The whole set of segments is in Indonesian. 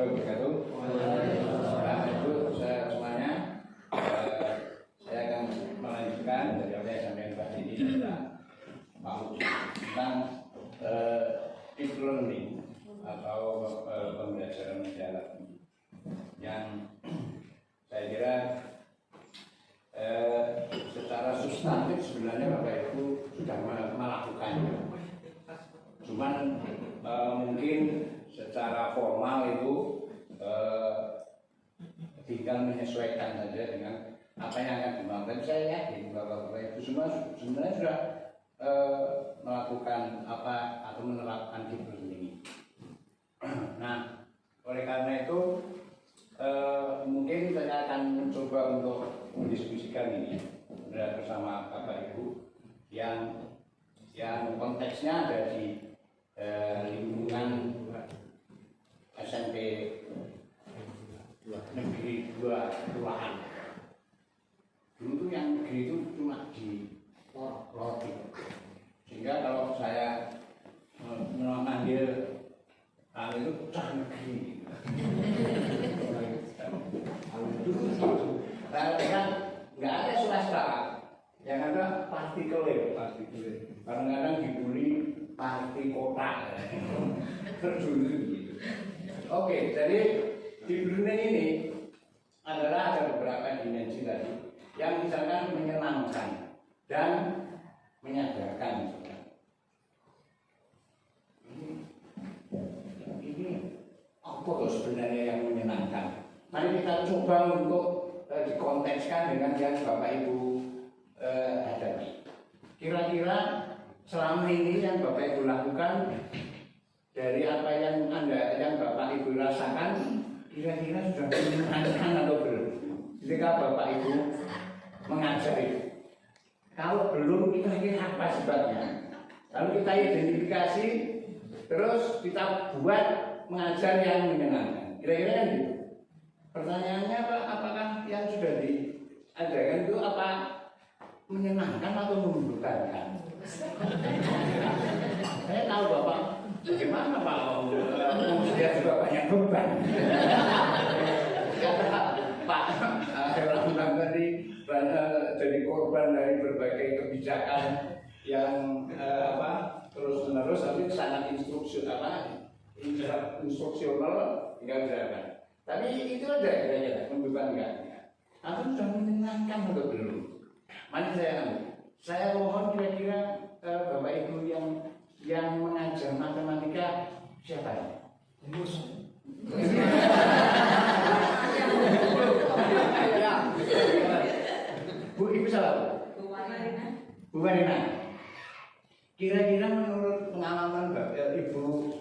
warahmatullahi wabarakatuh. Bapak Ibu, semuanya, saya akan melanjutkan dari apa yang sampai Pak Didi dan Pak Uji tentang deep learning atau pembelajaran mendalam yang saya kira secara substantif sebenarnya Bapak Ibu sudah melakukannya. Cuman mungkin secara formal itu tinggal menyesuaikan saja dengan apa yang akan dimaksud. Saya yakin bahwa Bapak Ibu semua sebenarnya sudah melakukan apa atau menerapkan deep learning. Nah, oleh karena itu mungkin saya akan mencoba untuk mendiskusikan ini bersama Bapak Ibu yang konteksnya ada di lingkungan SMP Negeri 2 Kelurahan. Dulu tuh yang negeri itu cuma di Loti. Sehingga kalau saya memanggil hal itu cah negeri. Kan nggak ada swasta, yang ada partikelir. Kadang-kadang dibully parti kota. Dulu gitu. Oke, jadi di dunia ini adalah ada beberapa dimensi tadi yang misalkan menyenangkan dan menyadarkan. Ini apa sebenarnya yang menyenangkan? Mari kita coba untuk dikontekskan dengan yang Bapak Ibu hadapi. Kira-kira selama ini yang Bapak Ibu lakukan, dari apa yang Bapak Ibu rasakan, kira-kira sudah menyenangkan atau belum? Ketika Bapak Ibu mengajari, kalau belum, kira-kira apa sebabnya? Lalu kita identifikasi, terus kita buat mengajar yang menyenangkan. Kira-kira kan gitu. Pertanyaannya apakah yang sudah diajarkan itu apa menyenangkan atau membosankan? Saya tahu Bapak, bagaimana Pak? Dia juga banyak beban. Pak Herman tadi jadi korban dari berbagai kebijakan yang terus-menerus, tapi sangat instruksional hingga berjalan. Tapi itu aja kira-kira membebankan. Atau sudah menyenangkan atau belum? Mari saya mohon kira-kira Bapak Ibu yang mengajar matematika siapa? Bu, Ibu siapa? Bu Warina. Kira-kira menurut pengalaman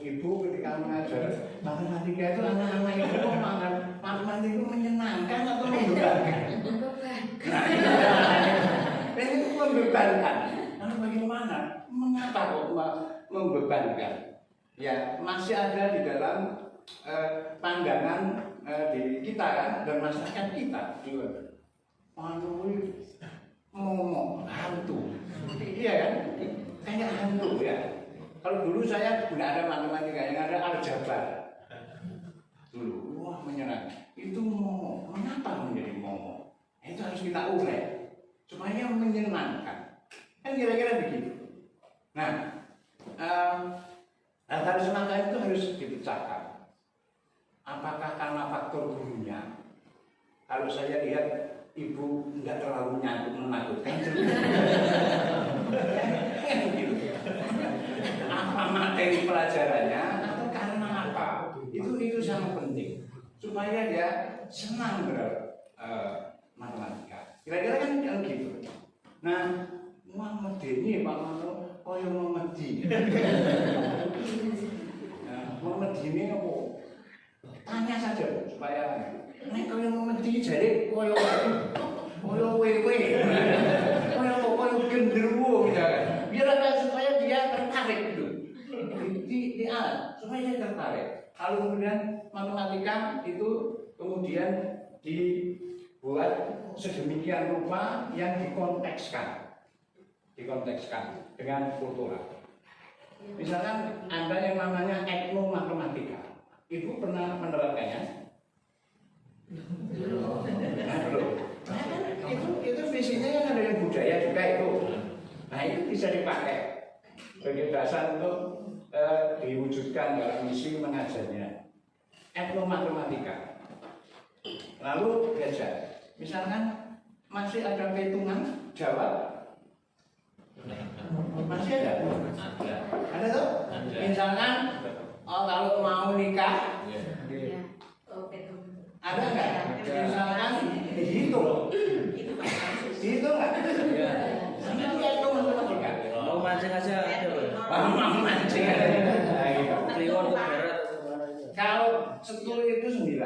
Ibu ketika mengajar matematika itu anak-anak itu matematika itu menyenangkan atau membebankan? Ini membebankan. Lalu bagaimana? Mengapa kok membebankan? Ya masih ada di dalam pandangan diri kita kan, dan masyarakat kita juga. Ngomong hantu, iya kan? Kayak hantu ya. Kalau dulu saya tidak ada matematika, yang ada aljabar. Dulu, wah menyenangkan. Itu momok. Mengapa menjadi momok? Itu harus kita urai supaya menyenangkan. Kan kira-kira begitu. Nah, hal semacam itu harus dipecahkan. Apakah karena faktor gurunya? Kalau saya lihat Ibu tidak terlalu menakutkan. Apa materi pelajarannya atau karena apa? Itu sangat penting supaya dia senang matematika. Kira-kira kan gitu. Nah, medeni Pak Mano koyo memedi. Memedi apa? Tanya saja supaya nek koyo memedi jare koyo wewe. Koyo genderuwo misalkan. Biar supaya dia tertarik gitu. Di alat supaya dia tertarik. Kalau kemudian matematika itu kemudian dibuat sedemikian rupa yang dikontekskan dengan kultural. Misalkan ada yang namanya etnomatematika. Ibu pernah menerapkannya? Nah, belum. Itu visinya kan ada yang budaya juga itu. Nah itu bisa dipakai sebagai dasar untuk diwujudkan dalam misi mengajarnya. Etnomatematika. Lalu belajar. Misalkan masih ada perhitungan jawab. Masih ada? Ada tuh? Misalkan kalau mau nikah, ada nggak? Misalkan dihitung, dihitung nggak? Itu etnomatematika. Mau mancing aja ada. Mau mancing aja. Kliwon ke barat. Kalau setul itu 9,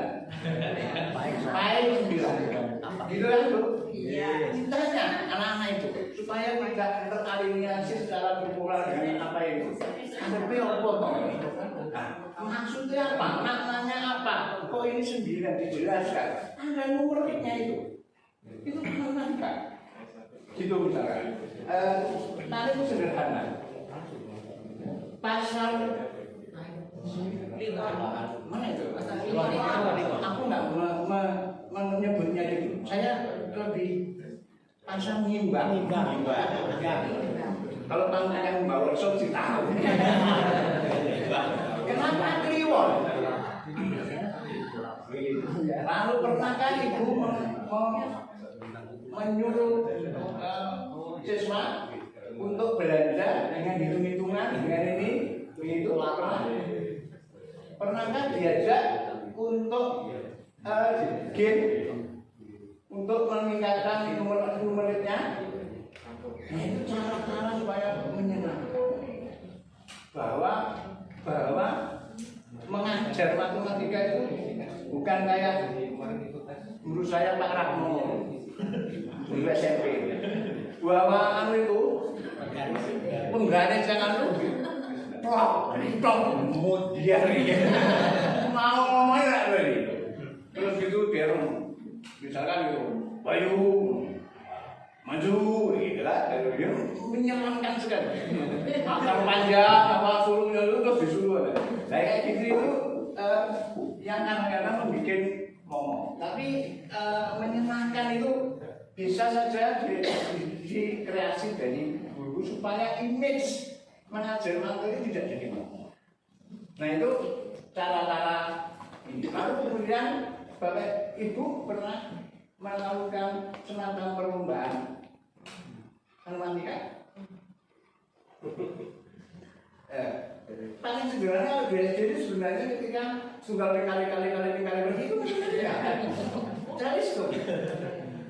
paling 9. Gitu kan Bu? Iya. Tanya anak-anak itu supaya tidak teraliniasi secara bipolar dengan apa itu. Tapi apa toh? Nah, maksudnya apa? Maknanya apa? Kok ini 9 dijelaskan? Ada nomornya itu. Itu matematika. Gitu misalkan. Nanti itu sederhana. Pasal mana itu? Aku nggak menyebutnya itu. Saya lebih pasal nyimbang. Kalau yang membawa workshop sih tahu. Kenapa kliwon? Lalu pernahkah ibu menyuruh siswa untuk belanja dengan hitung-hitungan dengan ini begitu lama? Pernahkah diajak untuk game untuk meningkatkan numeritnya? Nah, itu cara-cara supaya menyenangkan bahwa mengajar matematika itu bukan kayak guru saya Pak Rahmo guru SMP bahwa itu penggaris yang plok kemudian mau ngomongnya berarti terus gitu dia misalkan gitu Bayu maju gitu lah dia menyenangkan sekali akar panjang apa sulungnya itu terus disuruh kayak gitu itu yang kadang-kadang membuat ngomong tapi menyenangkan itu bisa saja dikreasi dari guru supaya image mengajar materi tidak jadi ngomong. Nah itu cara-cara ini. Lalu kemudian Bapak Ibu pernah melakukan semacam perlombaan matematika? Paling sederhana jadi sebenarnya ketika tunggal kali begitu ya. Jadi itu.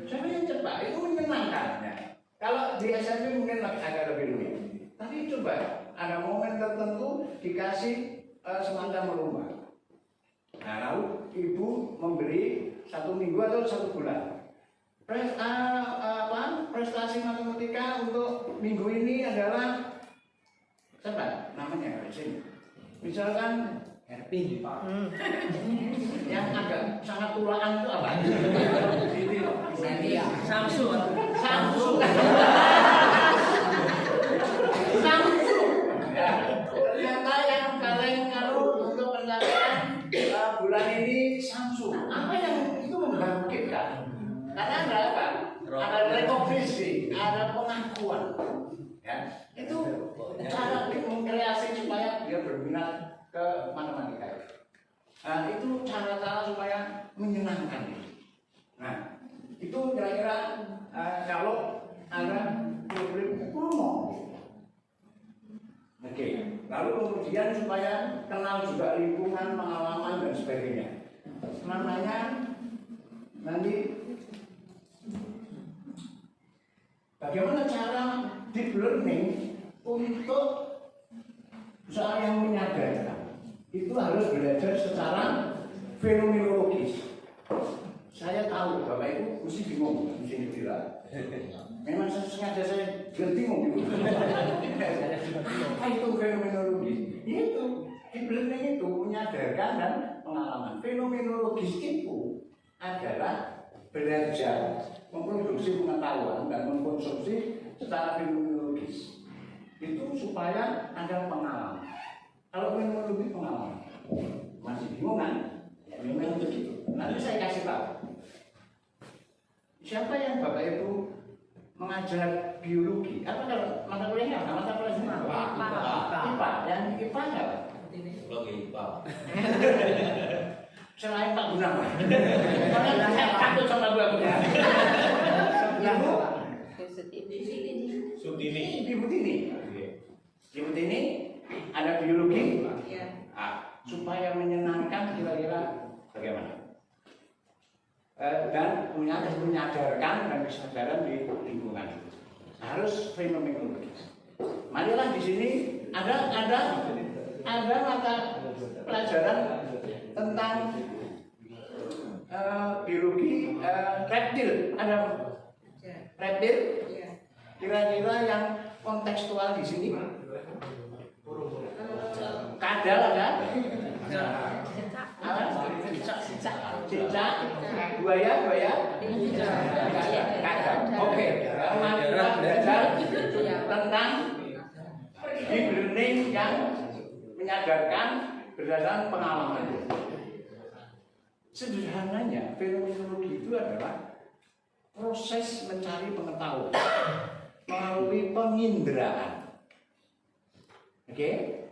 Siapa yang cepat itu menyenangkan. Ya. Kalau di SMP mungkin agak lebih rumit. Tapi coba ada momen tertentu dikasih semacam lomba. Nah lalu ibu memberi 1 minggu atau 1 bulan. Prestasi matematika untuk minggu ini adalah siapa namanya? Misalkan Herpin. yang agak sangat tulaan itu apa? Samsu. Ya, ternyata yang paling ngaruh untuk pencapaian bulan ini Samsu. Apa yang itu membangkitkan? Karena ada apa? Ada rekognisi, ada pengakuan. Ya, itu cara mengkreasi supaya dia berminat ke matematika. Nah, itu cara-cara supaya menyenangkan. Nah, itu kira-kira kalau ada problem ngomong. Oke, lalu kemudian supaya kenal juga lingkungan, pengalaman dan sebagainya. Namanya nanti bagaimana cara deep learning untuk soal yang menyadarkan itu harus belajar secara fenomenologis. Saya tahu Bapak Ibu mesti bingung di sini bilang. Memang sengaja saya bingung gitu. Apa itu fenomenologis? Itu deep learning itu menyadarkan dan pengalaman. Fenomenologis itu adalah belajar memproduksi pengetahuan dan mengkonsumsi secara fenomenologis. Itu supaya ada pengalaman. Kalau fenomenologi pengalaman masih bingung kan? Ya, memang begitu. Nanti saya kasih tahu. Siapa yang Bapak Ibu mengajar biologi? Apa kalau mata kuliahnya? Mata kuliahnya apa? IPA. Yang IPA apa? IPA. Selain Pak Gunawan. Karena saya takut sama Bapak. Ibu Sudini. Ibu Tini. Ibu Tini ada biologi. Supaya menyenangkan kira-kira bagaimana? Dan menyadarkan dan kesadaran di lingkungan harus fenomenologi. Marilah di sini ada mata pelajaran tentang biologi reptil. Ada reptil kira-kira yang kontekstual di sini. Kadal ada? Cicak, buaya, kadal. Oke, kita belajar tentang deep learning yang menyadarkan berdasarkan pengalaman. Sederhananya, fenomenologi itu adalah proses mencari pengetahuan melalui penginderaan. Oke,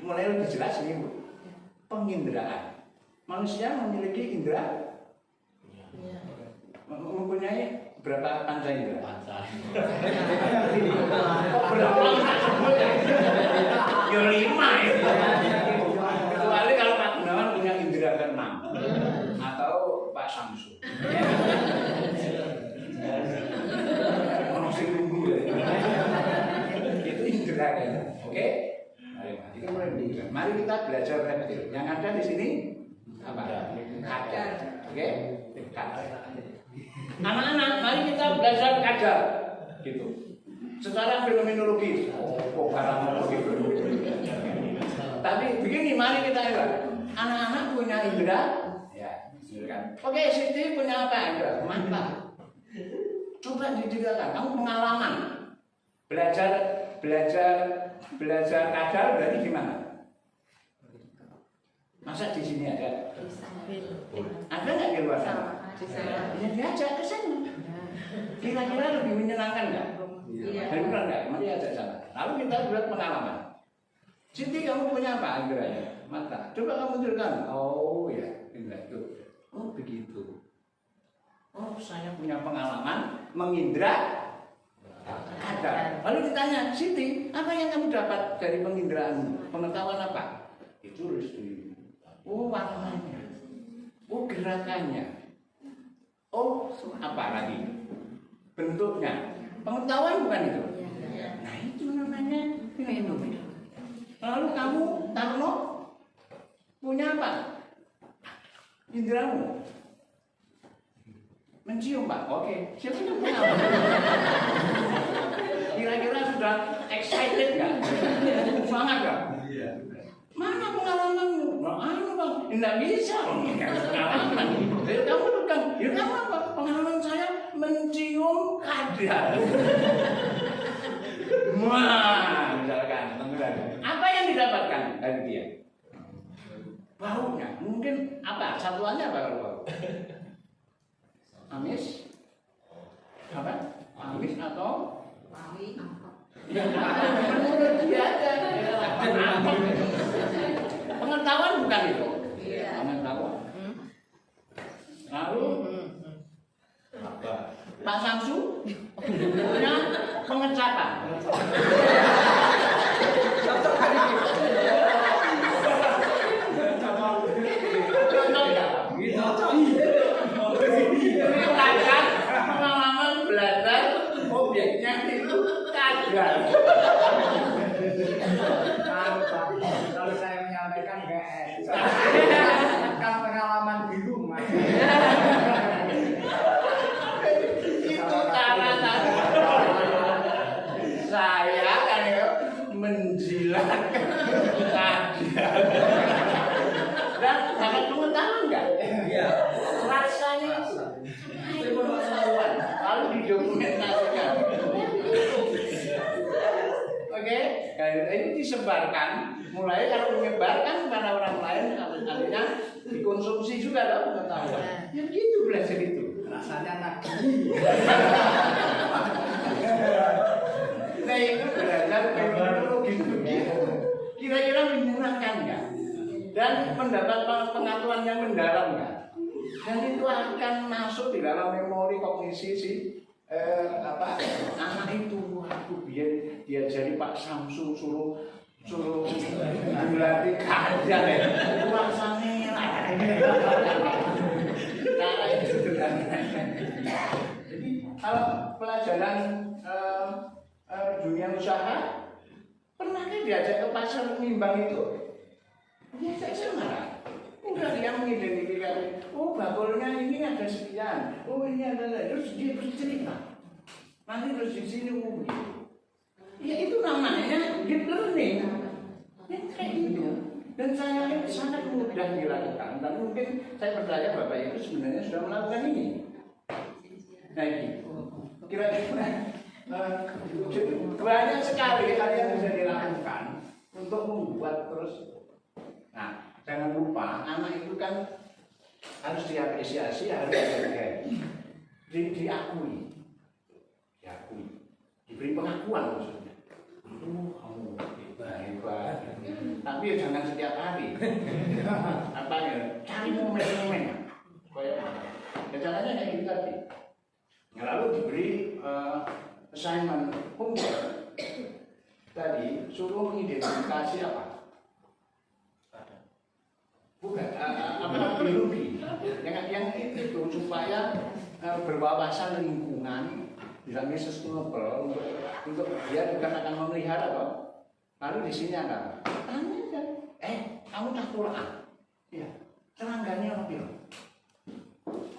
mulai lebih jelas ini, Bu. Penginderaan. Manusia memiliki indera, mempunyai berapa panca indera? Berapa? Ya 5 ya. Kecuali kalau Pak Gunawan punya indera ke-6 atau Pak Samsu. Masih tunggu ya. Itu indera kan. Oke? Mari kita belajar reptil. Yang ada di sini apa? Kadal. Oke? Kadal. Anak-anak, mari kita belajar kadal. Gitu. Secara fenomenologi. Oh, paramenologi. Tapi begini, mari kita lihat. Anak-anak punya indera. Ya, kan. Oke, Siti punya apa indera? Mata. Coba didengarkan. Kamu pengalaman. Belajar kadal berarti gimana? Masa di sini ada? Ada nggak di luar sana? Ya diajak ke sana. Kira-kira lebih menyenangkan nggak? Benar nggak? Mari ajak sana. Lalu kita buat pengalaman. Siti, kamu punya apa inderanya? Mata. Coba kamu tunjukkan. Oh ya, indera itu. Oh begitu. Oh, saya punya pengalaman mengindra kadal. Lalu ditanya, Siti, apa yang kamu dapat dari penginderaanmu? Pengetahuan apa? Itu restu. Oh, warnanya. Oh, gerakannya. Oh, apa lagi? Bentuknya. Pengetahuan bukan itu? Nah, itu namanya fenomena. Lalu kamu, Tarno, punya apa? Inderamu. Mencium, Pak. Oke. Siapa yang punya apa? Kira-kira sudah excited nggak? Semangat nggak? Mana pengalamanmu? Nah, Bang, nggak bisa. Pengalaman. Jadi kamu bukan. Ya kamu apa? Pengalaman saya mencium kadal. Wah, misalkan. Apa yang didapatkan dari dia? Baunya. Mungkin apa? Satuannya apa kalau bau? Amis? Apa? Amis atau? Ya, menurut dia ada. Pengetahuan bukan itu. Pengetahuan. Lalu apa? Pak Samsu punya pengecapan. Pengalaman belajar objeknya itu kadal. Kalau saya menyampaikan GS, kan pengalaman di rumah. Itu cara saya kan menjilat kadal. Dan dapat pengetahuan nggak? Iya. Rasanya itu pengetahuan. Lalu didokumentasikan. Oke, ini disebarkan. Mulai kalau menyebarkan kepada orang lain, artinya dikonsumsi juga dong pengetahuan. Ya begitu belajar itu. Rasanya nagih. Nah itu belajar teknologi begitu. Kira-kira menyenangkan nggak? Dan mendapat pengetahuan yang mendalam nggak? Dan itu akan masuk di dalam memori kognisi si anak itu. Aku biar diajari Pak Samsu suruh berlatih kajar ya. Itu rasanya cara itu sederhana. Jadi kalau pelajaran dunia usaha pernah kan diajak ke pasar nimbang itu? Diajak sama. Udah dia mengidentifikasi, oh bakulnya ini ada sekian, oh ini ada, terus dia bercerita. Nanti terus di sini begitu. Ya itu namanya deep learning. Ya kayak gitu. Dan saya ini sangat mudah dilakukan. Dan mungkin saya percaya Bapak itu sebenarnya sudah melakukan ini. Nah gitu. Kira-kira banyak sekali hal yang bisa dilakukan untuk membuat terus. Nah, jangan lupa anak itu kan harus diapresiasi, harus dihargai, diakui, diberi pengakuan maksudnya. Kamu hebat. Tapi ya jangan setiap hari. Apa ya? Cari momen-momen. Ya caranya kayak gitu tadi. Ya, lalu diberi assignment homework. Tadi suruh mengidentifikasi apa? Bukan, biologi. Yang itu supaya berwawasan lingkungan bisa sustainable untuk dia bukan akan memelihara toh. Lalu di sini ada, tanya kamu tak Quran? Iya. Terangganya apa?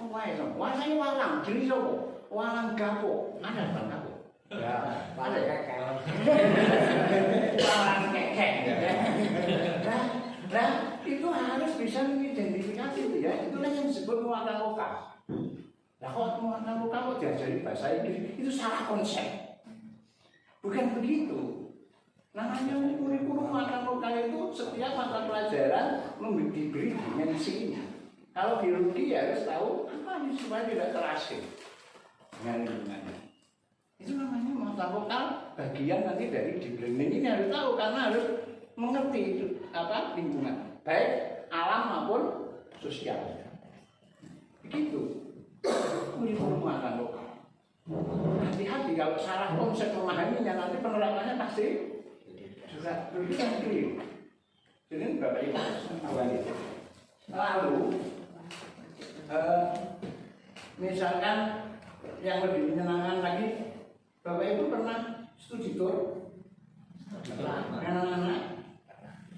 Wah saya walang, jadi sopo, walang gapo, ada bang gapo? Ya, ada kekek. Walang kekek. Nah, itu harus bisa mengidentifikasi itu ya. Itulah yang disebut muatan lokal. Nah, kalau muatan lokal kok diajari bahasa Inggris itu salah konsep. Bukan begitu. Namanya kurikulum muatan lokal itu setiap mata pelajaran diberi dimensinya. Kalau biologi ya harus tahu apa ini supaya tidak terasing dengan lingkungannya. Itu namanya muatan lokal. Bagian nanti dari deep learning ini harus tahu karena harus mengerti itu apa lingkungan, baik alam maupun sosial. Begitu. Kurikulum muatan lokal. Hati-hati kalau salah konsep memahaminya nanti penerapannya pasti juga berbeda keliru. Jadi Bapak Ibu awal itu. Lalu misalkan yang lebih menyenangkan lagi, Bapak Ibu pernah studi tour anak-anak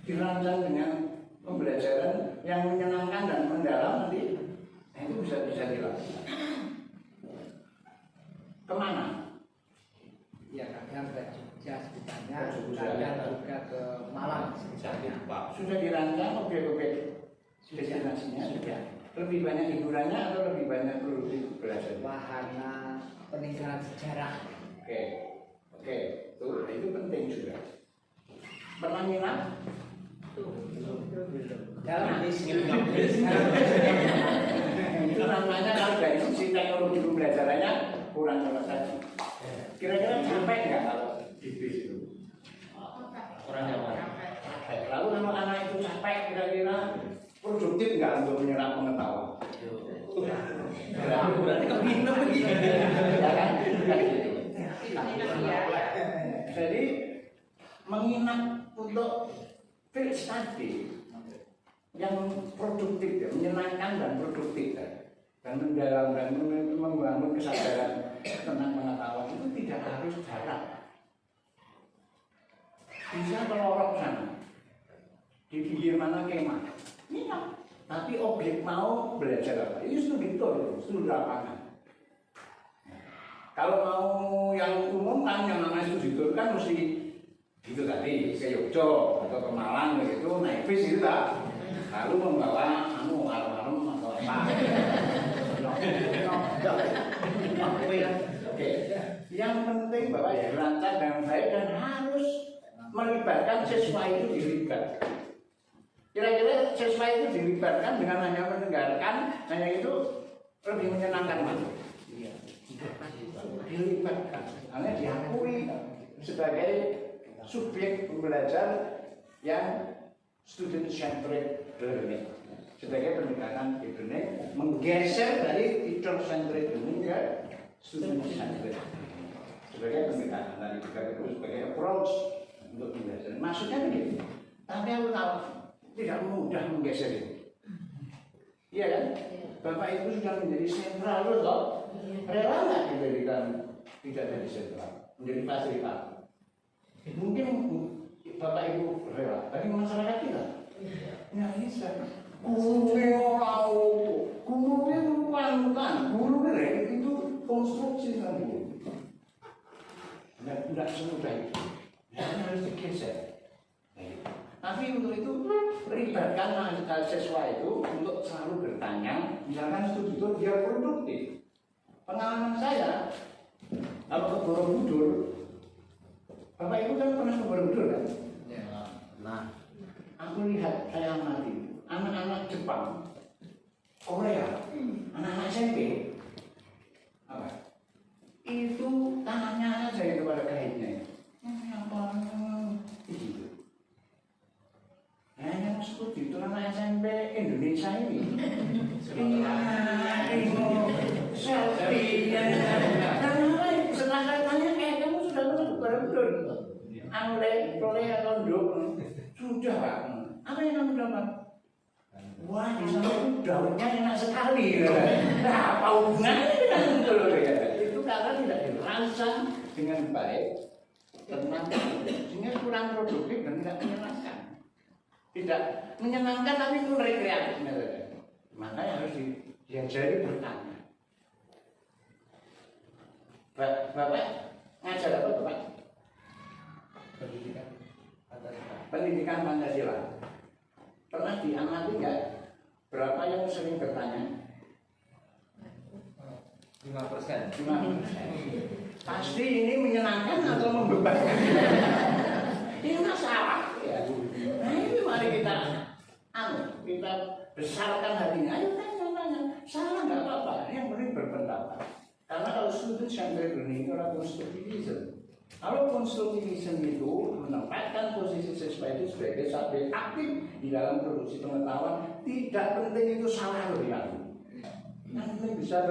dirancang dengan pembelajaran yang menyenangkan dan mendalam nanti itu bisa dilakukan. Kemana? Ya kadang ke Jogja sekitarnya, kadang juga ke Malang sekitarnya. Sudah dirancang objek-objek destinasinya sudah. Lebih banyak hiburannya atau lebih banyak produksi belajar? Wahana peninggalan sejarah. Oke, tuh itu penting juga. Pernah minat? Dalam Itu namanya kalau dari sisi teknologi pembelajarannya kurang jelas tadi. Kira-kira capek nggak kalau di bis itu? Kurang nyaman. Lalu kalau anak itu capek, kira-kira produktif nggak untuk menyerap pengetahuan? Berarti keminum begini. Ya kan? Jadi menginap untuk field study yang produktif ya, menyenangkan dan produktif dan mendalam dan membangun kesadaran tentang pengetahuan itu tidak harus jarak. Bisa pelorok sana di pinggir mana kemah, tapi objek mau belajar apa? Ini studi tour, studi lapangan. Kalau mau yang umum kan yang namanya studi tour kan mesti itu tadi ke Yogyakarta atau ke Malang begitu naik bis itu lah. Lalu membawa arem-arem atau apa. Oke. Yang penting bahwa dirancang dengan baik dan harus melibatkan siswa itu dilibat. Kira-kira siswa itu dilibatkan dengan hanya mendengarkan, hanya itu lebih menyenangkan mana? Iya. Dilibatkan, hanya diakui sebagai subjek pembelajar yang student centric learning, sebagai pendekatan learning menggeser dari teacher centric learning ke student centric sebagai pendekatan tadi itu sebagai approach untuk belajar. Maksudnya begitu. Tapi aku tahu tidak mudah menggeser itu. Iya kan? Bapak Ibu sudah menjadi sentral loh. Rela nggak dijadikan tidak jadi sentral, menjadi fasilitator? Mungkin Bapak Ibu rela, tapi masyarakat kita nggak bisa. Guru itu konstruksi kan bu, tidak semudah itu, harus digeser. Tapi untuk itu libatkan siswa itu untuk selalu bertanya, misalkan studi itu dia produktif. Pengalaman saya, kalau ke Borobudur, Bapak Ibu kan pernah ke Borobudur kan? Ya. Nah, aku lihat, saya amati anak-anak Jepang, Korea, anak-anak SMP, apa? Itu tangannya saja kepada guide-nya. Gitu. Hanya maksudku itu anak SMP Indonesia ini. Selfie. Karena setelah saya tanya, kamu sudah pernah ke Borobudur? Korea Tondok sudah Pak. Apa yang kamu dapat? Wah, di sana itu daunnya enak sekali. Nah, apa hubungannya dengan itu loh ya? Itu karena tidak dirancang dengan baik, tenang, sehingga kurang produktif dan tidak menyenangkan. Tidak menyenangkan tapi mulai kreatif. Makanya harus diajari bertanya. Bapak ngajar apa Bapak? Pendidikan Pancasila. Pernah diamati nggak berapa yang sering bertanya? 5%. 5%. Pasti ini menyenangkan atau membebankan? Ini masalah. Ya. Nah ini mari kita besarkan hatinya. Ayo tanya. Salah nggak apa-apa. Yang penting berpendapat. Karena kalau student centered learning itu adalah konstruktivisme. Kalau konstruktivisme itu menempatkan posisi siswa itu sebagai subjek aktif di dalam produksi pengetahuan, tidak penting itu salah loh ya. Yang penting bisa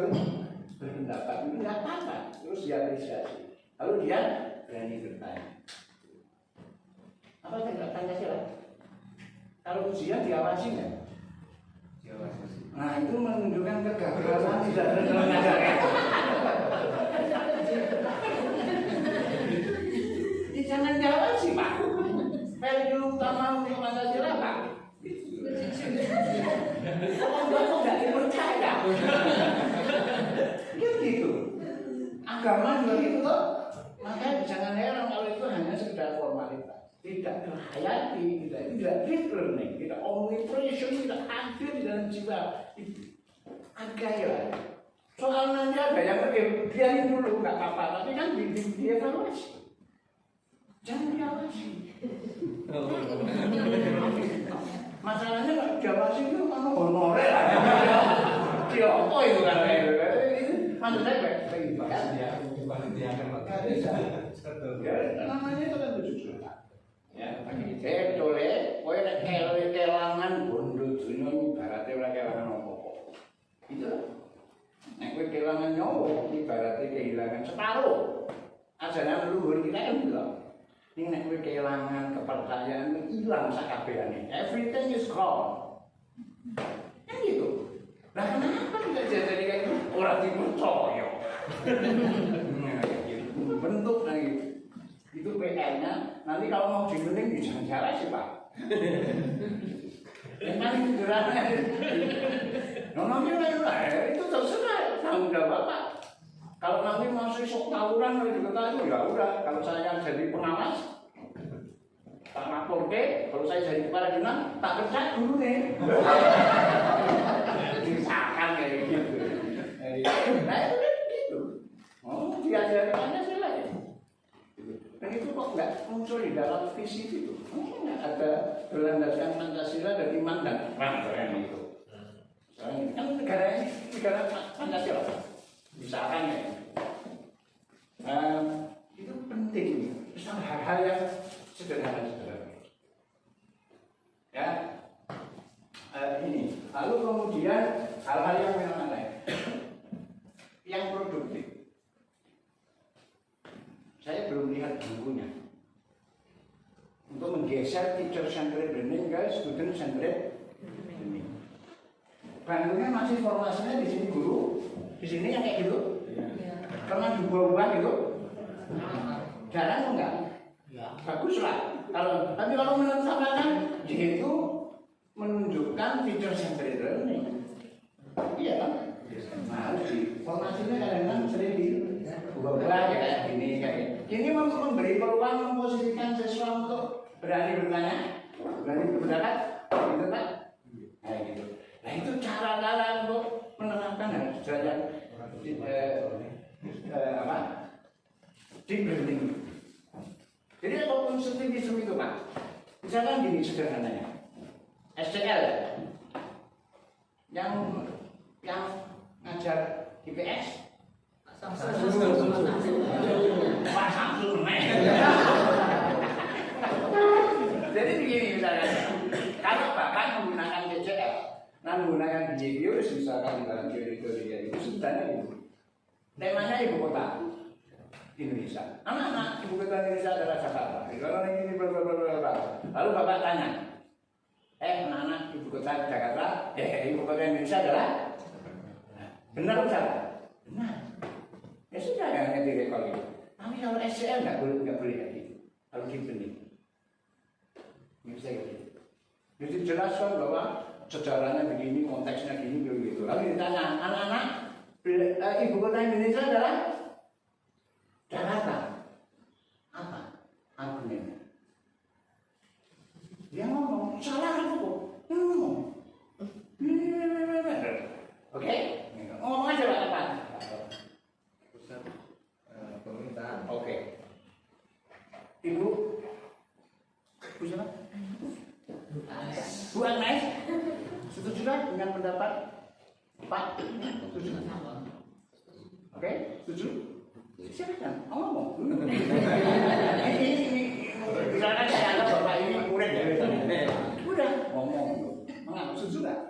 berpendapat itu nggak apa-apa, terus diapresiasi. Lalu dia berani bertanya. Apa tidak Pancasila? Kalau ujian diawasi nggak? Diawasi. Nah itu menunjukkan kegagalan tidak dalam ngajarnya. Jangan diawasi Pak. Value utama untuk Pancasila Pak. Kok nggak dipercaya? Gitu. Agama juga gitu loh. Makanya jangan heran kalau itu hanya sekedar formalitas. Tidak terhayati, tidak deep learning, tidak omnipresent, tidak hadir di dalam jiwa. Agak ya. Soal nanti ada yang biarin dulu nggak apa-apa, tapi kan dievaluasi. Jangan diawasi. Masalahnya nggak diawasi itu kamu honorer lah. Apa itu kan? Maksud saya baik kan? Ya, namanya itu kan jujur. Ya, saya boleh, boleh kelangan bondo dunia ibaratnya orang kelangan apa-apa. Itu, nek kowe kelangan nyawa ibaratnya kehilangan separuh. Ajaran leluhur kita kan bilang. Ini nek kowe kehilangan kepercayaan hilang sakabehane. Everything is gone. Kan gitu. Nah kenapa tidak jadi kayak itu? Orang dipercaya. Bentuk lagi. Itu PR-nya. Nanti kalau mau dibening jangan salah sih Pak. Yang paling sederhana. Namanya itu terserah tanggung jawab Bapak. Kalau nanti masih sok tawuran dari kita itu ya udah. Kalau saya jadi pengawas, tak lapor ke. Kalau saya jadi kepala dinas, tak pecat dulu nih. Disahkan kayak gitu. Nah itu kan gitu. Oh diajari Pancasila ya. Dan itu kok nggak muncul di dalam visi itu. Enggak ada berlandaskan Pancasila dan iman dan keren itu. Soalnya kan negara ini negara Pancasila. Misalkan ya, itu penting. Misalnya hal-hal yang sederhana. Ya, ini. Lalu kemudian hal-hal yang memang lain, yang produktif. Saya belum lihat bukunya untuk menggeser teacher centered learning ke student centered learning. Bangunnya masih formasinya di sini guru, di sini yang kayak gitu. Pernah diubah-ubah gitu? Jarang enggak? Ya. Bagus lah. Tapi kalau menurut saya kan dia itu menunjukkan teacher centered learning. Iya kan? Nah, formasinya kadang-kadang sering diubah-ubah ya kayak gini kayak. Ini memberi peluang memposisikan siswa untuk berani bertanya, berani berpendapat, gitu kan? Nah, gitu. Nah itu cara-cara untuk menerapkan derajat deep learning. Jadi kalau konstruktivisme itu Pak, misalkan gini sederhananya, SCL yang ngajar IPS, Pak Samsul. Jadi begini misalkan, kalau Bapak menggunakan PCL, menggunakan behavior misalkan dalam teori-teori itu sebenarnya itu temanya ibu kota Indonesia. Anak-anak ibu kota Indonesia adalah Jakarta. Kalau ini lalu Bapak tanya, anak-anak ibu kota Jakarta, ibu kota Indonesia adalah benar atau salah? Benar. Ya sudah hanya direkod itu. Tapi kalau SCL nggak boleh kayak gitu. Harus dibenih. Bisa gitu. Jadi jelaskan bahwa sejarahnya begini, konteksnya gini, begitu. Lalu ditanya, anak-anak, ibu kota Indonesia adalah Jakarta. Apa argumennya? Dia ngomong, salah aku kok. Ngomong. Oke? Ngomong aja Pak Tepat. Pusat pemerintahan. Oke. Ibu siapa? Bu Agnes, setuju kan dengan pendapat Pak? Setuju? Oke, setuju? Silakan, ngomong. Ini misalkan saya anggap Bapak ini murid ya. Udah, ngomong. Mengapa setuju nggak?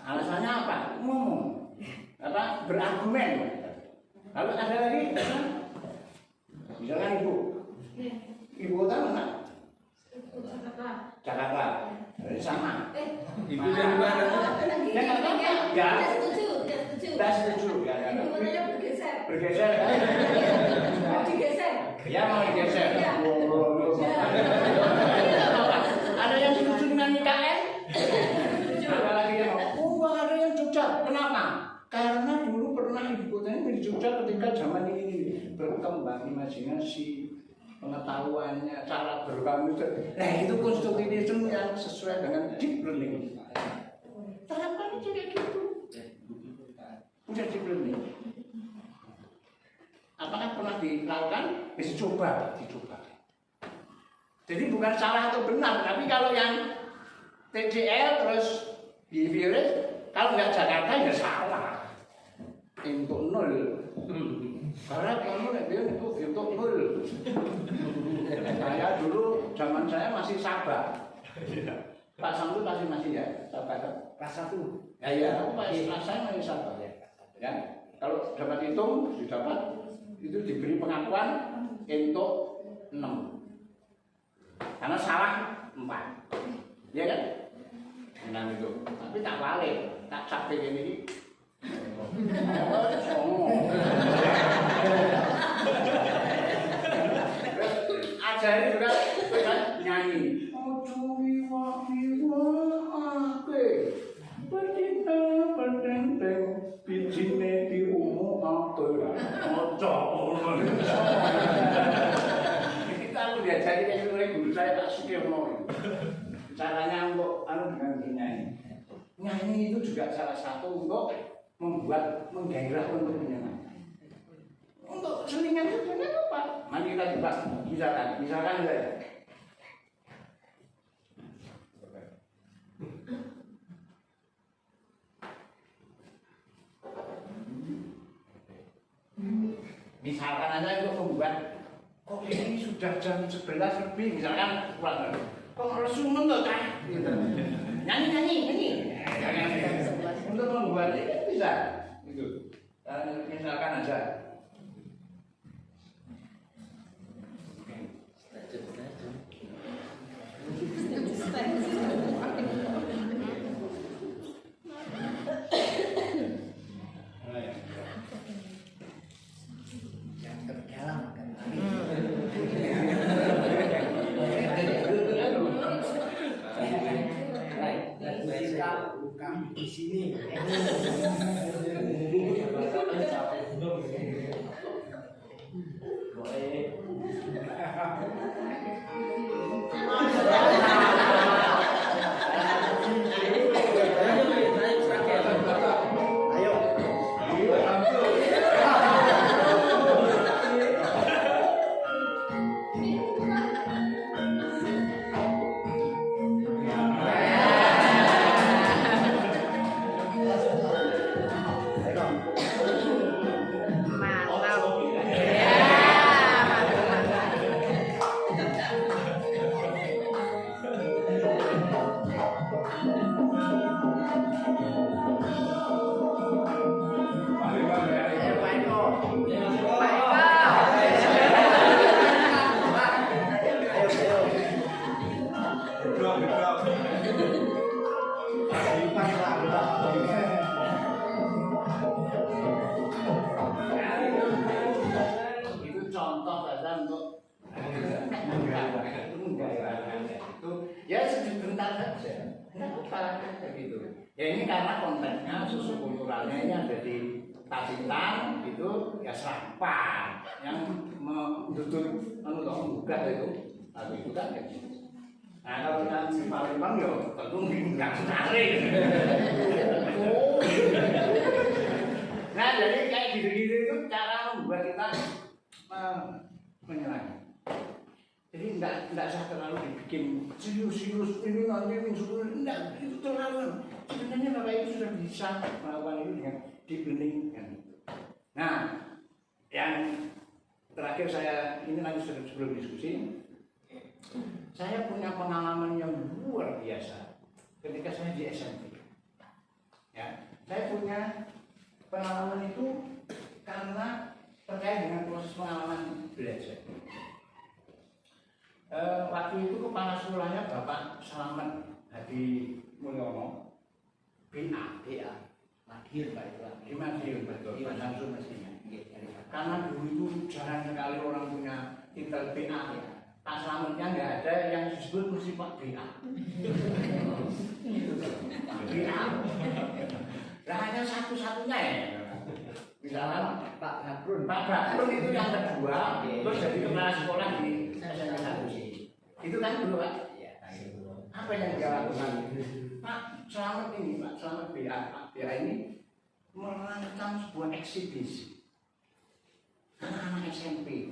Alasannya apa? Ngomong. Apa? Berargumen. Lalu ada lagi, misalkan ibu kota mana? Jakarta. Sama. Ibu dari mana? Ya nggak apa-apa. Ya. Tidak setuju. Ya. Bergeser. Ya mau digeser. Ada yang setuju dengan IKN? Ada lagi yang ada yang Jogja. Kenapa? Karena dulu pernah ibu kotanya di Jogja ketika zaman ini berkembang imajinasi, pengetahuannya, cara berkomunikasi. Nah itu konstruktivisme yang sesuai dengan deep learning. Terapkan aja kayak gitu. Udah deep learning. Apakah pernah dilakukan? Bisa dicoba. Jadi bukan salah atau benar, tapi kalau yang TCL terus behavioris, kalau nggak Jakarta ya salah. Untuk nol. Karena kamu itu nol. Saya dulu zaman saya masih Sabah. Pak Samsul masih ya Sabah. Kelas 1. Ya, aku kelas saya masih Sabah ya. Kalau dapat hitung, didapat itu diberi pengakuan untuk 6. Karena salah 4. Iya kan? 6 itu. Tapi tak balik, tak capek ini. Ajari juga nyanyi. Kita lu diajari kayak gitu guru saya tak suka mau. Caranya untuk dengan nyanyi. Nyanyi itu juga salah satu untuk membuat menggairah untuk menyenangkan. Untuk selingan itu apa? Mari kita coba misalkan saya Misalkan aja untuk membuat kok ini sudah jam 11 lebih misalkan kurang kok lesu mentok kan gitu. Nyanyi. Untuk membuat ini bisa gitu. Misalkan aja bukan di sini. ya sebentar saja, nggak gitu. Ya ini karena konteksnya sosiokulturalnya ini ada di Pacitan itu ya Serapah yang menduduk membuka itu, tapi itu kan kayak gitu. Nah kalau kita di Palembang ya tentu nggak menarik. Nah jadi kayak gitu-gitu itu cara membuat kita menyerang. Jadi enggak usah terlalu dibikin serius ini nanti enggak, itu terlalu. Sebenarnya Bapak Ibu sudah bisa melakukan itu dengan dibeningkan. Nah, yang terakhir saya ini nanti sebelum diskusi, saya punya pengalaman yang luar biasa ketika saya di SMP. Ya, saya punya pengalaman itu karena terkait dengan proses pengalaman belajar. Waktu itu kepala sekolahnya Bapak Slamet Hadi Mulyono, BA, Madiun Pak itu, di Madiun betul, Pak Samsul mestinya. Karena dulu itu jarang sekali orang punya titel BA. Pak Slametnya nggak ada yang disebut mesti Pak BA. BA. Nah hanya satu-satunya ya. Misalnya Pak Bakrun itu yang kedua, terus jadi kepala sekolah di SMP 1. Itu kan dulu Pak. Apa yang dia lakukan? Pak Slamet ini, Pak Slamet BA, Pak BA ini merancang sebuah eksibisi anak-anak SMP.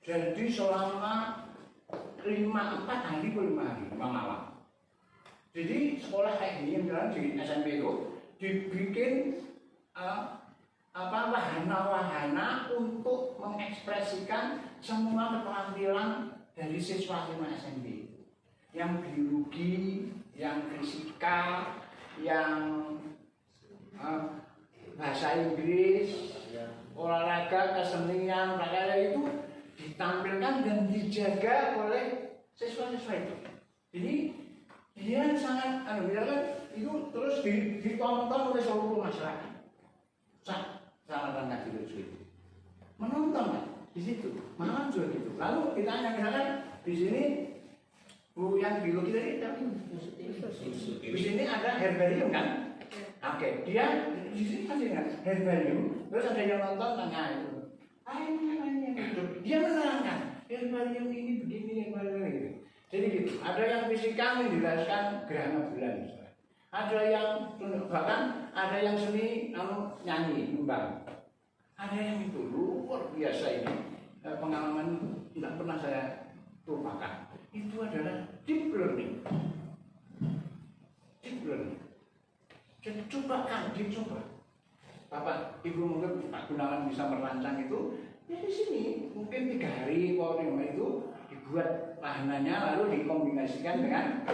Jadi selama 4 hari atau 5 hari, 5 malam. Jadi sekolah kayak gini misalnya di SMP itu dibikin wahana-wahana untuk mengekspresikan semua keterampilan dari siswa-siswa SMP, yang biologi, yang fisika, yang bahasa Inggris, olahraga, kesenian, prakara itu ditampilkan dan dijaga oleh siswa-siswa itu. Jadi dia sangat, itu terus ditonton oleh seluruh masyarakat. Sangat ngaji itu menonton kan di situ, malam juga gitu. Lalu kita misalkan di sini Bu yang biologi tadi, di sini ada herbarium kan? Oke, dia di sini masih kan herbarium. Terus ada yang nonton tanya itu, dia menerangkan herbarium ini begini, herbarium ini. Jadi gitu. Ada yang fisika menjelaskan gerhana bulan misalnya. Ada yang bahkan ada yang seni nyanyi, nyumbang. Ada yang itu luar biasa ini, pengalaman tidak pernah saya lupakan. Itu adalah deep learning. Deep learning. Jadi coba kan, dicoba. Bapak Ibu mungkin Pak Gunawan bisa merancang itu, ya di sini mungkin 3 hari itu dibuat wahananya lalu dikombinasikan dengan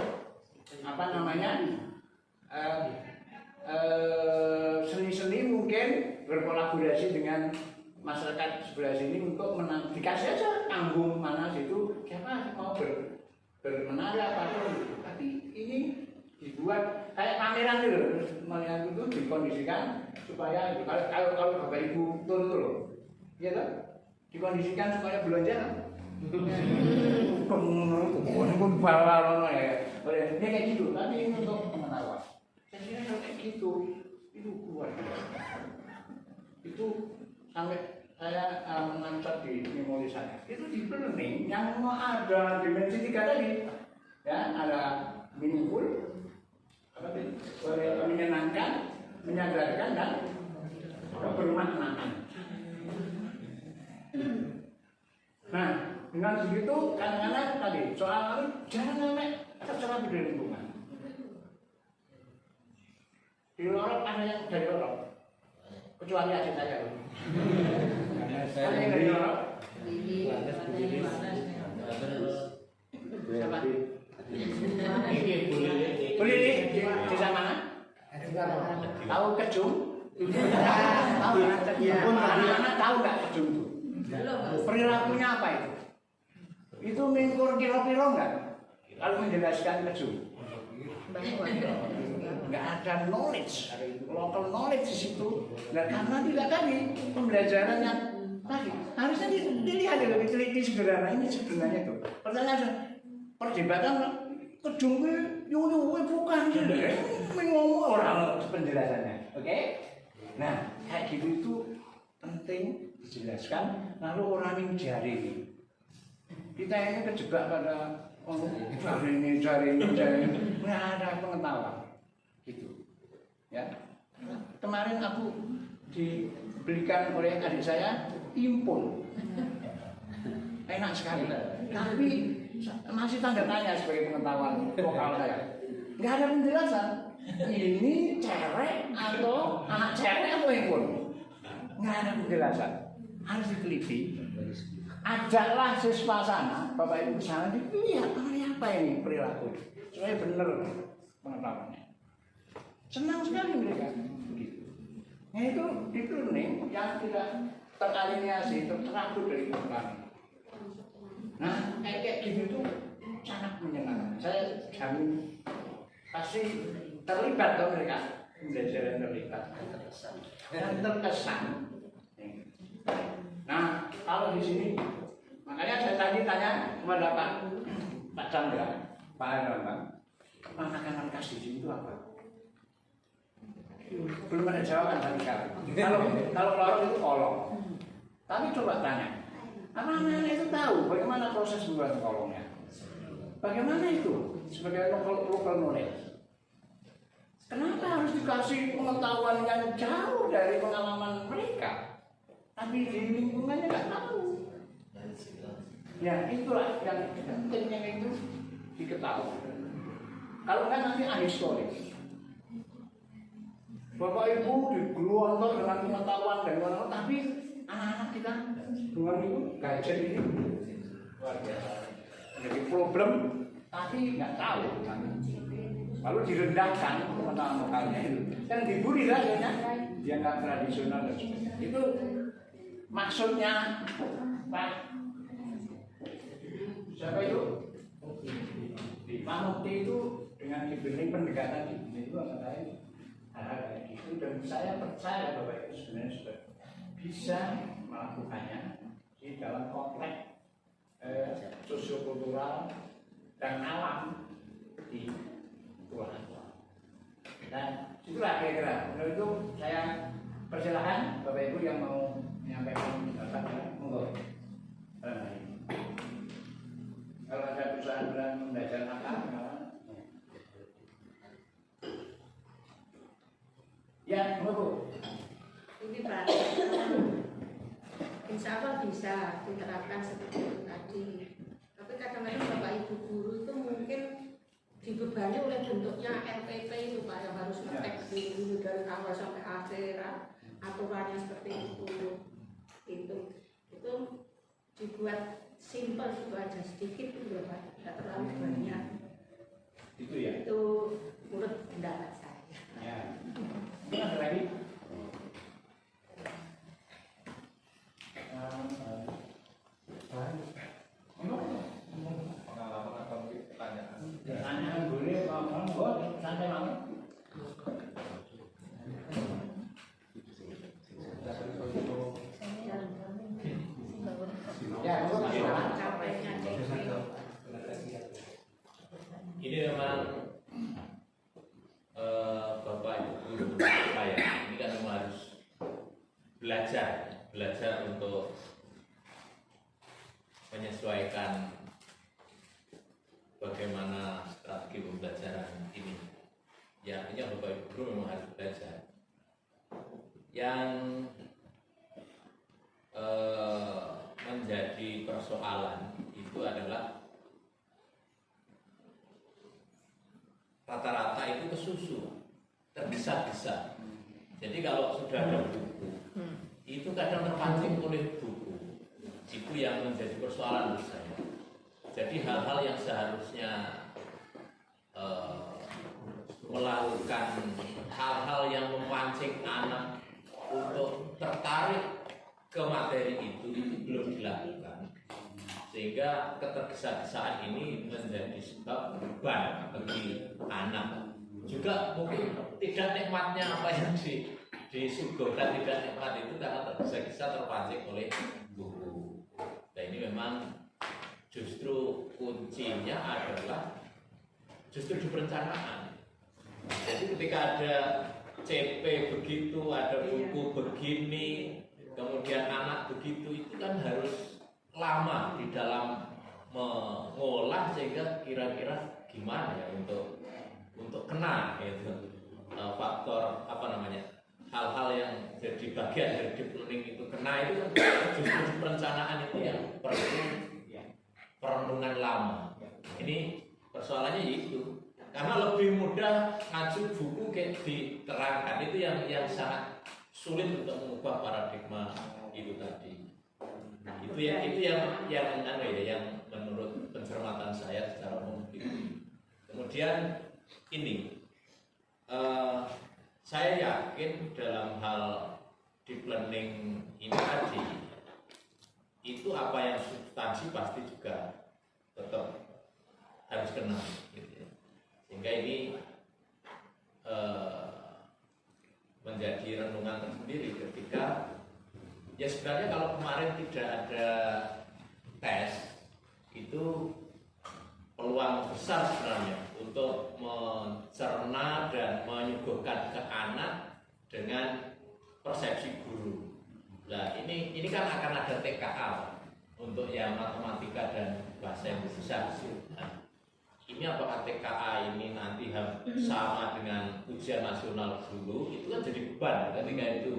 apa namanya seni-seni mungkin berkolaborasi dengan masyarakat sebelah sini untuk dikasih aja panggung mana situ siapa mau bermenari apapun gitu. Tapi ini dibuat kayak pameran gitu, melihat itu dikondisikan supaya kalau Bapak Ibu tur itu loh, iya kan? Dikondisikan supaya belanja. Pun bawa ya, ini kayak gitu. Tapi ini untuk pengetahuan. Saya kira kalau kayak gitu itu kuat. Itu sampai saya mengancam di memori saya. Itu di learning yang ada dimensi 3 tadi, ya ada meaningful, apa tadi? Menyenangkan, menyadarkan dan bermakna. Nah, dengan begitu kadang-kadang tadi soal jangan sampai terserah dari lingkungan. Di Lorok ada yang dari Lorok, kecuali adik saya. Ada yang dari Lorok. Siapa? Boleh di desa mana? Tahu Kejung? Tahu anak-anak tahu nggak Kejung itu? Perilakunya apa itu? Itu mengukur kira-kira nggak? Kalau menjelaskan Kejung, nggak ada knowledge, local knowledge di situ. Nah, karena tidak tadi pembelajarannya tadi harusnya dilihat lebih teliti sederhana ini sebenarnya itu. Pertanyaan perdebatan Kejung itu bukan sih, ngomong orang penjelasannya, oke? Nah, kayak gitu itu penting dijelaskan, lalu orang yang jari. Kita ini kejebak pada jari ini, nggak ada pengetahuan, gitu. Ya, kemarin aku dibelikan oleh adik saya impun, enak sekali, tapi masih tanda tanya sebagai pengetahuan lokal saya. Nggak ada penjelasan. Ini cerek atau anak cerek atau impun? Nggak ada penjelasan. Harus diteliti. Ajaklah siswa sana, Bapak Ibu sana dilihat apa ini perilaku, supaya benar pengetahuannya. Senang sekali mereka. Begitu. Nah itu di learning yang tidak teraliniasi, tercerabut dari pengetahuan. Nah, kayak gitu tuh sangat menyenangkan. Saya jamin pasti terlibat dong mereka, pembelajaran terlibat dan terkesan. Nah, kalau di sini, makanya saya tadi tanya kepada Pak Chandra, Pak Herlambang, makanan khas di sini itu apa? Belum ada jawaban sampai sekarang. Kalau lorong itu kolong, tapi coba tanya. Anak-anak itu tahu bagaimana proses membuat kolongnya. Bagaimana itu sebagai local knowledge? Kenapa harus dikasih pengetahuan yang jauh dari pengalaman mereka? Tapi di lingkungannya nggak tahu. Ya itulah yang pentingnya itu diketahui. Kalau nggak nanti ahistoris. Bapak Ibu digelontor dengan pengetahuan dari mana, tapi anak-anak kita dengan itu gadget ini luar biasa. Jadi problem, tapi nggak tahu. Lalu direndahkan pengetahuan lokalnya itu, yang dibully rasanya dia nggak tradisional dan sebagainya. Itu maksudnya Pak siapa itu? Pak Mukti itu dengan diberi pendekatan itu apa lain hal-hal kayak gitu, dan saya percaya Bapak Ibu sebenarnya sudah bisa melakukannya di dalam kompleks sosiokultural dan alam di Tuhan. Dan itulah kira-kira. Menurut itu saya persilahkan Bapak Ibu yang mau menyampaikan pendapat, monggo. Kalau ada perusahaan belajar apa? Ya, monggo. Ini berarti insya Allah bisa diterapkan seperti itu tadi. Tapi kadang-kadang Bapak Ibu guru itu mungkin dibebani oleh bentuknya LPP itu Pak, yang harus ngetek dulu dari awal sampai akhir. aturannya seperti itu dibuat simpel itu aja, sedikit itu Pak, tidak terlalu banyak. Itu ya. Itu menurut pendapat saya. Ya. Ini ada lagi? Pengalaman atau mungkin pertanyaan? Pertanyaan boleh, ngomong, santai banget. Ya, Capeknya Ini memang Bapak Ibu guru saya ini kan memang harus belajar untuk menyesuaikan bagaimana strategi pembelajaran ini. Ya, artinya Bapak Ibu guru memang harus belajar. Yang menjadi persoalan itu adalah rata-rata itu kesusu, tergesa-gesa. Jadi kalau sudah ada buku, itu kadang terpancing oleh buku yang menjadi persoalan menurut saya. Jadi hal-hal yang seharusnya melakukan hal-hal yang memancing anak untuk tertarik ke materi itu belum dilakukan, sehingga ketergesa-gesaan ini menjadi sebab beban bagi anak. Juga mungkin tidak nikmatnya apa yang disuguhkan, tidak nikmat itu karena tergesa-gesa terpancing oleh buku. Dan ini memang justru kuncinya adalah justru di perencanaan. Jadi ketika ada CP begitu, ada buku begini, kemudian anak begitu, itu kan harus lama di dalam mengolah sehingga kira-kira gimana ya untuk kena gitu. Faktor apa namanya, hal-hal yang jadi bagian dari deep learning itu kena itu kan justru di perencanaan itu yang perlu perenungan lama. Ini persoalannya itu karena lebih mudah ngacu buku kayak diterangkan, itu yang sangat sulit untuk mengubah paradigma itu tadi. Itu yang menurut pencermatan saya secara umum itu. Kemudian ini saya yakin dalam hal deep learning ini tadi itu apa yang substansi pasti juga tetap harus kena gitu ya. Sehingga ini menjadi renungan tersendiri ketika ya sebenarnya kalau kemarin tidak ada tes itu peluang besar sebenarnya untuk mencerna dan menyuguhkan ke anak dengan persepsi guru. Nah ini kan akan ada TKA untuk yang matematika dan bahasa Indonesia. Nah, ini apakah TKA ini nanti sama dengan ujian nasional dulu, itu kan jadi beban ketika itu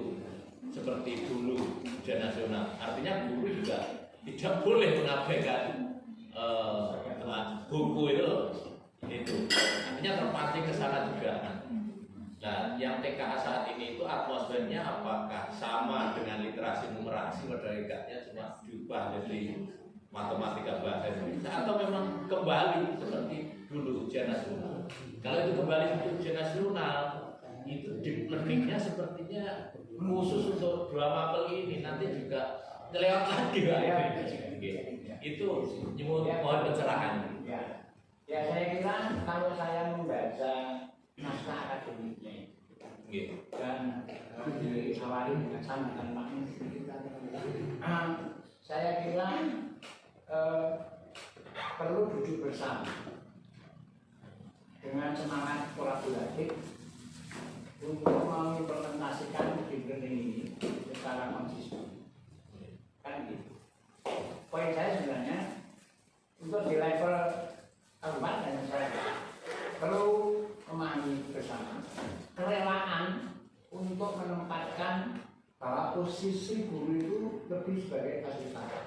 seperti dulu ujian nasional. Artinya guru juga tidak boleh mengabaikan buku itu artinya terpancing ke sana juga kan. Nah yang TKA saat ini itu atmosfernya apakah sama dengan literasi numerasi pada hakikatnya cuma diubah jadi matematika bahasa Indonesia, atau memang kembali seperti dulu ujian nasional. Kalau itu kembali seperti ujian nasional, itu deep learningnya sepertinya khusus untuk 2 mapel ini nanti juga lewat lagi itu nyemut mohon pencerahan. Ya saya kira kalau saya membaca naskah akademiknya dan diawali dengan sambutan Pak, saya kira perlu duduk bersama dengan semangat kolaboratif untuk mengimplementasikan deep learning ini secara konsisten. Kan gitu. Poin saya sebenarnya untuk di level kabupaten dan masyarakat perlu memahami bersama kerelaan untuk menempatkan bahwa posisi guru itu lebih sebagai fasilitator.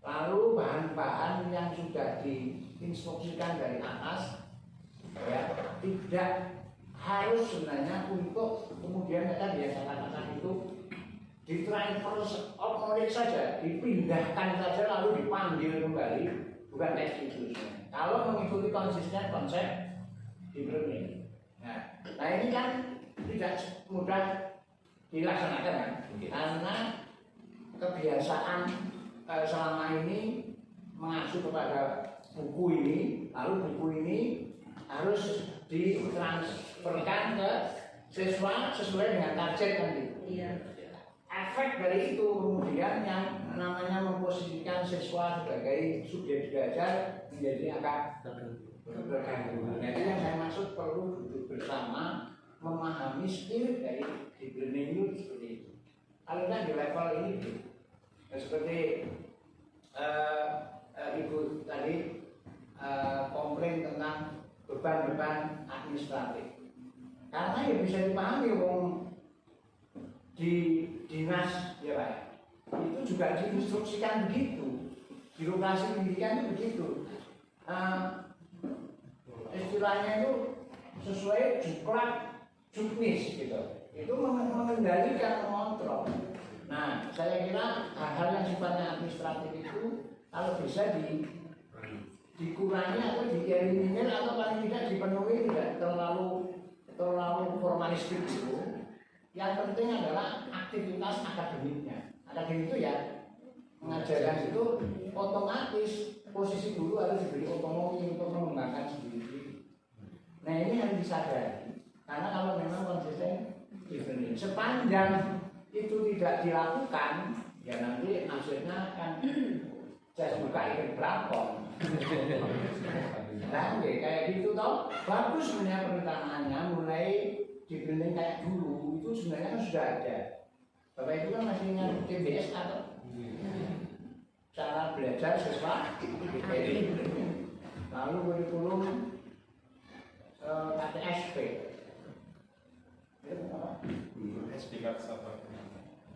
Lalu bahan-bahan yang sudah diinstruksikan dari atas ya tidak harus sebenarnya untuk kemudian tadi yang saya katakan itu di transfer of knowledge saja, dipindahkan saja lalu dipanggil kembali, bukan teks itu. Kalau mengikuti konsisten konsep deep learning. Nah ini kan tidak mudah dilaksanakan kan? Karena kebiasaan selama ini mengacu kepada buku ini, lalu buku ini harus ditransferkan ke siswa sesuai dengan target nanti. Iya. Efek dari itu kemudian yang namanya memposisikan siswa sebagai subjek belajar menjadi agak berganggu. Jadi yang saya maksud perlu duduk bersama memahami skill dari deep learning itu seperti itu. Kalau di level ini seperti Ibu tadi komplain tentang beban-beban administratif. Karena ya bisa dipahami di dinas ya Pak, itu juga diinstruksikan begitu, birokrasi pendidikan itu begitu. Istilahnya itu sesuai juklat juknis gitu, itu mengendalikan, mengontrol. Nah saya kira hal-hal yang sifatnya administratif itu kalau bisa dikurangi atau dieliminir atau paling tidak dipenuhi, tidak terlalu formalistik itu. Yang penting adalah aktivitas akademiknya. Akademik itu ya mengajarkan itu otomatis posisi guru harus diberi otonomi untuk mengembangkan sendiri. Nah ini harus disadari. Karena kalau memang konsisten sepanjang itu tidak dilakukan, ya nanti hasilnya akan saya buka ikan berapon. Nah, kayak gitu toh. Bagus sebenarnya perencanaannya mulai dibanding kayak dulu itu sebenarnya kan sudah ada. Bapak itu kan masih ingat TBS atau cara belajar siswa lalu kurikulum KTSP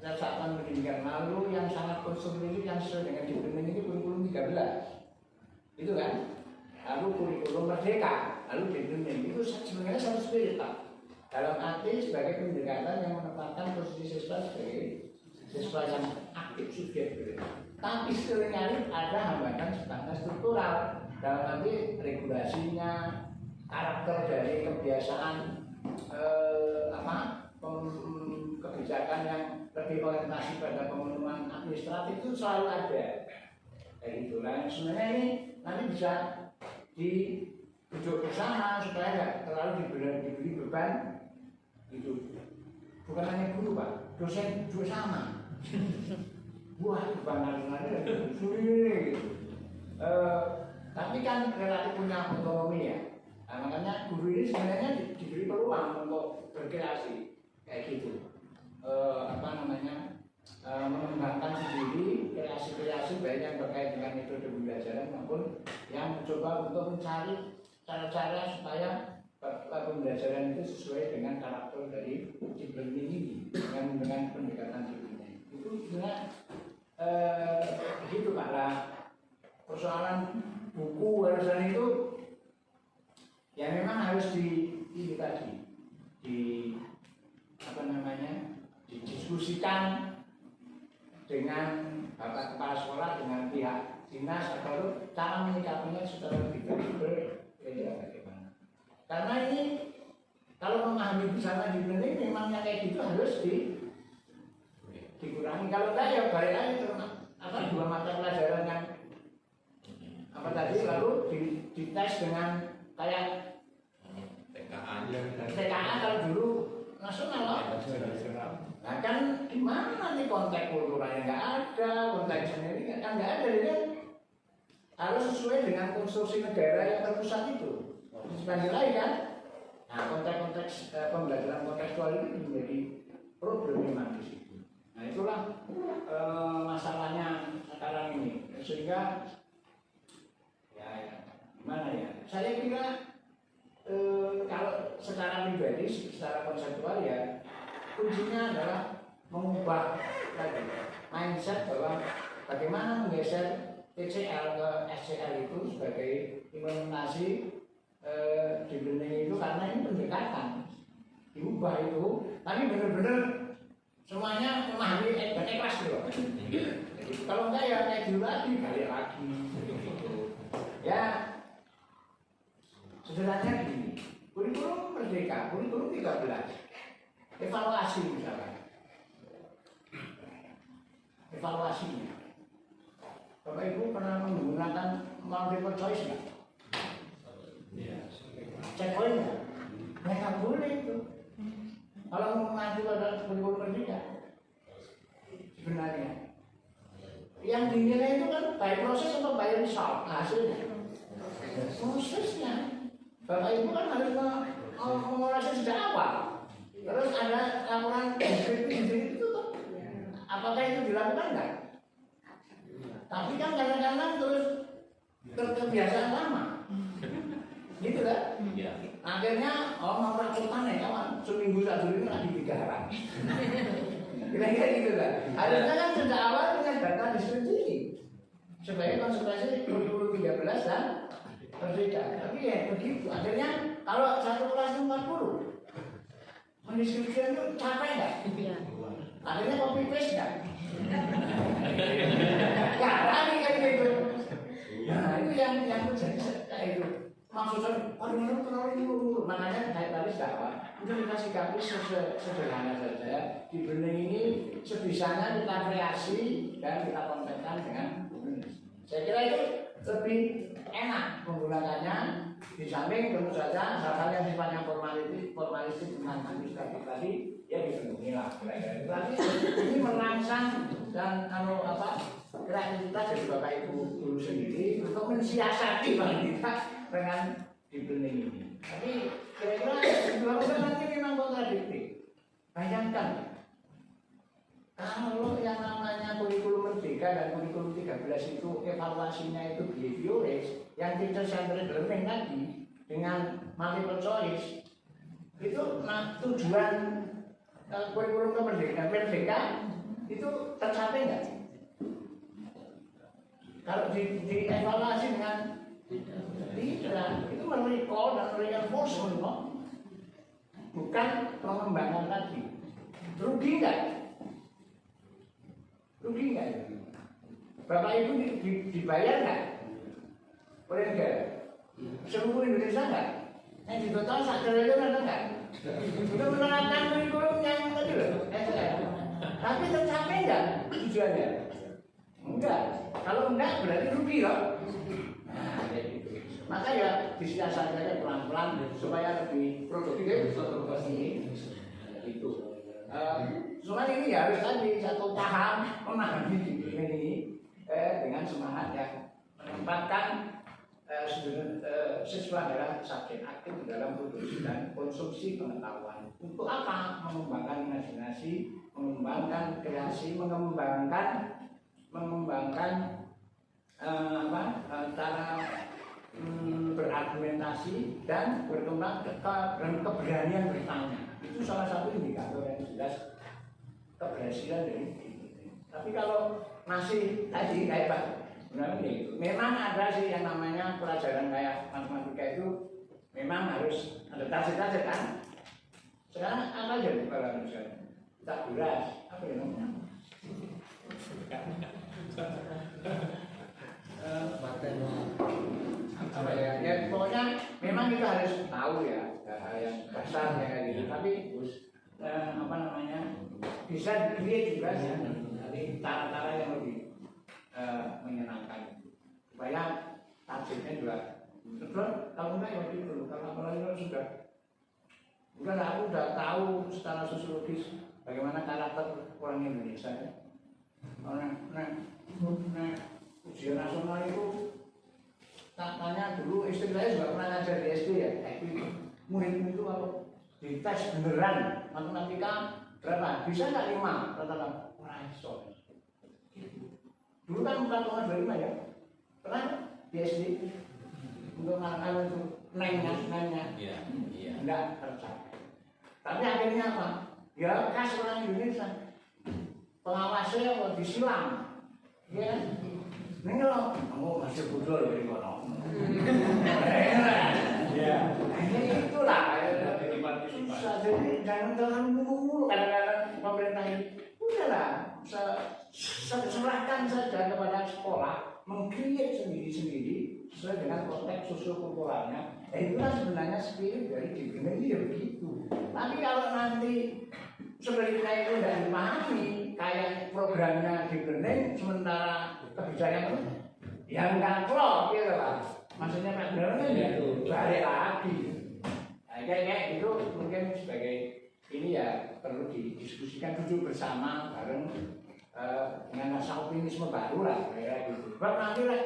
Satuan Pendidikan. Lalu yang sangat konsumtif yang sesuai dengan dibanding itu kurikulum 13 itu kan. Lalu kurikulum Merdeka, lalu dibanding itu sebenarnya satu spirit Pak. Dalam arti sebagai pendekatan yang menetapkan posisi siswa sebagai siswa yang aktif subjek. Tapi seringkali ada hambatan sifatnya struktural dalam arti regulasinya, karakter dari kebiasaan kebijakan yang lebih orientasi pada pemenuhan administratif itu selalu ada. Kayak gitu. Nah sebenarnya ini nanti bisa dibujuk bersama supaya nggak terlalu diberi beban. Itu bukan hanya guru Pak, dosen juga sama. Wah beban nasional sulit. Tapi kan relatif punya otonomi ya. Nah, makanya guru ini sebenarnya diberi peluang untuk berkreasi kayak gitu. Mengembangkan sendiri kreasi-kreasi baik yang terkait dengan metode pembelajaran maupun yang mencoba untuk mencari cara-cara supaya pembelajaran itu sesuai dengan karakter dari deep learning ini dengan pendekatan deep learning. Itu sebenarnya begitu Pak lah. Persoalan buku warisan itu ya memang harus ini tadi didiskusikan dengan Bapak Kepala Sekolah, dengan pihak dinas atau cara menyikapinya secara lebih bagaimana. Karena ini kalau memahami bersama di learning memangnya kayak gitu harus dikurangi. Kalau enggak ya balik lagi dua mata pelajaran yang tadi lalu dites dengan kayak TKA kalau dulu nasional. Nah kan gimana nanti konteks kulturalnya nggak ada, konteks sendiri kan nggak ada, jadi harus sesuai dengan konstruksi negara yang terpusat itu. Sebagai lain kan, nah konteks pembelajaran kontekstual ini menjadi problem memang di situ. Nah itulah masalahnya sekarang ini, sehingga ya gimana ya? Saya kira kalau secara pribadi, secara konseptual ya kuncinya adalah mengubah tadi mindset bahwa bagaimana menggeser TCL ke SCL itu sebagai implementasi dibenahi itu karena ini pendekatan diubah itu, tapi benar-benar semuanya memahami dan ikhlas gitu. Jadi kalau enggak ya kayak dulu lagi, balik lagi gitu. Ya sederhananya gini, kurikulum merdeka, kurikulum 13 evaluasi misalkan, evaluasinya Bapak Ibu pernah menggunakan multiple choice nggak? Checkpoint nggak? Nggak boleh itu. Kalau mau mengacu pada kurikulum merdeka, sebenarnya yang dinilai itu kan baik proses atau baik result hasilnya. Prosesnya, Bapak Ibu kan harus mengulasnya sejak awal. Terus ada laporan deskripsi itu tuh, apakah itu dilakukan nggak? Tapi kan kadang-kadang terus kebiasaan lama, gitu kan? Iya. Akhirnya mau rapotan ya kawan, seminggu satu ini lagi digarap. Kira-kira gitu kan? Harusnya kan sejak awal punya data deskripsi ini sebagai konsekuensi kurikulum 13 dan merdeka. Tapi ya begitu. Akhirnya kalau satu kelas 40 mendeskripsikan itu capek nggak? Akhirnya copy paste nggak? Karena kayak gitu. Nah itu yang terjadi kayak itu. Maksudnya, orang terlalu urut, makanya kayak tadi dakwah itu dikasih kapi sederhana saja. Dibening ini sebisanya kita kreasi dan kita kontenkan dengan saya kira itu lebih enak menggunakannya. Di samping tentu saja hal-hal yang sifatnya formalistik tentang administratif tadi ya dipenuhi lah. Tapi ini merangsang dan kreativitas dari Bapak Ibu guru sendiri untuk mensiasati kita dengan dibening ini. Tapi kira-kira dilakukan nanti memang kontradiktif. Bayangkan kalau yang namanya kurikulum merdeka dan kurikulum 13 itu evaluasinya itu behavioris, yang teacher centered learning tadi dengan multiple choice itu tujuan kurikulum merdeka itu tercapai nggak? Kalau dievaluasi dengan tidak, itu merecall dan reinforcement, bukan mengembangkan lagi. Rugi nggak? Rugi nggak? Bapak Ibu dibayar nggak? Oleh negara? Seluruh Indonesia nggak? Yang di total sak triliun ada nggak? Untuk menerapkan kurikulum yang tadi loh. Tapi tercapai nggak tujuannya? Enggak. Kalau enggak berarti rugi loh. Nah, gitu. Maka ya disiasat saja pelan-pelan supaya lebih produktif ini. Itu. Cuma ini harus tadi satu paham memahami ini dengan semangat yang menempatkan siswa adalah subjek aktif dalam produksi dan konsumsi pengetahuan. Untuk apa? Mengembangkan imajinasi, mengembangkan kreasi, mengembangkan cara berargumentasi dan berkembang keberanian bertanya. Itu salah satu indikator yang jelas keberhasilan dari itu. Tapi kalau masih tadi kayak Pak Gunawan itu, memang ada sih yang namanya pelajaran kayak matematika itu memang harus ada target kan. Sekarang apa aja kalau misalnya tak beras apa ya namanya? Apa ya pokoknya memang kita harus tahu ya hal yang dasar kayak gitu. Tapi bisa dilihat juga ya dari cara-cara yang lebih menyenangkan supaya targetnya juga betul. Kalau enggak ya gitu. Kalau sudah aku udah tahu secara sosiologis bagaimana karakter orang Indonesia ya. Nah, ujian nasional itu katanya dulu istri saya juga pernah ngajar di SD ya. Murid itu kalau dites beneran matematika berapa? Bisa nggak 5? Katakan kurang iso. Dulu kan 4,25 ya. Pernah di SD untuk anak-anak itu nanya. Iya. Enggak tercapai. Tapi akhirnya apa? Ya khas orang Indonesia. Pengawasnya kok disilang. Ya. Ini loh, kamu masih bodoh dari kono. Ya Ya, itulah susah. Jadi jangan mulu kadang-kadang pemerintah ini udahlah serahkan saja kepada sekolah mengkreat sendiri-sendiri sesuai dengan konteks sosiokulturalnya. Itulah sebenarnya spirit dari deep learning ya begitu. Tapi kalau nanti sebenarnya itu tidak dipahami kayak programnya deep learning sementara kebijakan yang nggak klop gitu lah. Maksudnya Pak Bener itu balik lagi. Nah, kayak itu mungkin sebagai ini ya perlu didiskusikan duduk bersama bareng dengan rasa optimisme baru lah kayak gitu. Sebab nanti lah,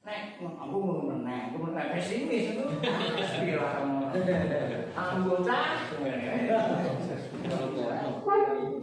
nek aku mau menang, pesimis itu pasti lah kamu anggota.